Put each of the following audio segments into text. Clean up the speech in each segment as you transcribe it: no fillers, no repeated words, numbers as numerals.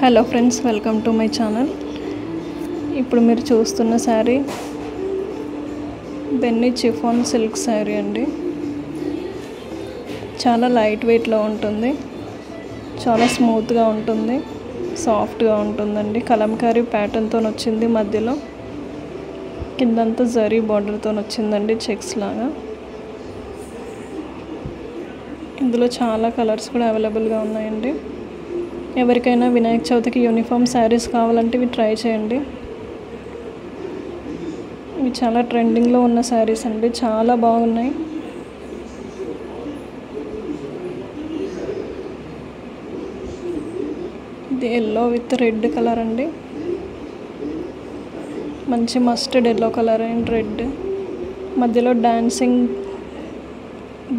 Hello friends, welcome to my channel. ఇప్పుడు మీరు చూస్తున్న శారీ బెన్నీ చిఫాన్ సిల్క్ శారీ అండి. చాలా లైట్ వెయిట్లో ఉంటుంది, చాలా స్మూత్గా ఉంటుంది, సాఫ్ట్గా ఉంటుందండి. కలంకారీ ప్యాటర్న్తో వచ్చింది, మధ్యలో కిందంతా జరీ బార్డర్తో వచ్చిందండి, చెక్స్ లాగా. ఇందులో చాలా కలర్స్ కూడా అవైలబుల్గా ఉన్నాయండి. ఎవరికైనా వినాయక చవితికి యూనిఫామ్ శారీస్ కావాలంటే ఇవి ట్రై చేయండి. ఇవి చాలా ట్రెండింగ్లో ఉన్న శారీస్ అండి, చాలా బాగున్నాయి. ఇది ఎల్లో విత్ రెడ్ కలర్ అండి, మంచి mustard yellow colour and red, మధ్యలో డాన్సింగ్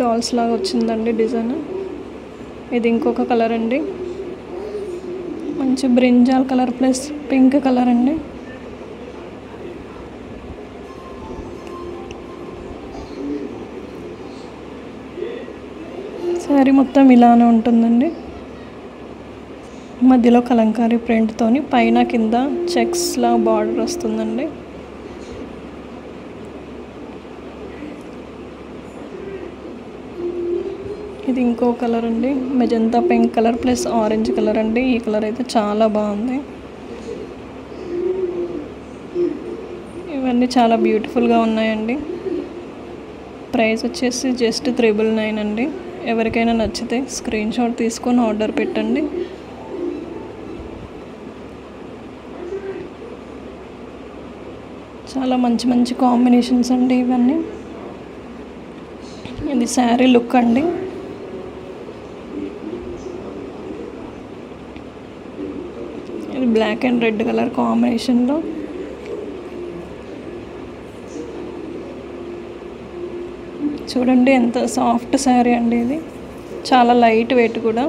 డాల్స్ లాగా వచ్చిందండి డిజైన్. ఇది ఇంకొక కలర్ అండి, మంచి brinjal colour plus pink colour అండి. శారీ మొత్తం ఇలానే ఉంటుందండి, మధ్యలో కలంకారీ ప్రింట్తోని పైన కింద చెక్స్లా బార్డర్ వస్తుందండి. ఇది ఇంకో కలర్ అండి, magenta pink colour plus orange colour అండి. ఈ కలర్ అయితే చాలా బాగుంది. ఇవన్నీ చాలా బ్యూటిఫుల్గా ఉన్నాయండి. ప్రైస్ వచ్చేసి జస్ట్ 999 అండి. ఎవరికైనా నచ్చితే స్క్రీన్ షాట్ తీసుకొని ఆర్డర్ పెట్టండి. చాలా మంచి మంచి కాంబినేషన్స్ అండి ఇవన్నీ. ఇది శారీ లుక్ అండి. ఇది బ్లాక్ అండ్ రెడ్ కలర్ కాంబినేషన్లో. చూడండి ఎంత సాఫ్ట్ శారీ అండి, ఇది చాలా లైట్ వెయిట్ కూడా.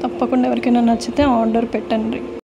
తప్పకుండా ఎవరికైనా నచ్చితే ఆర్డర్ పెట్టండి.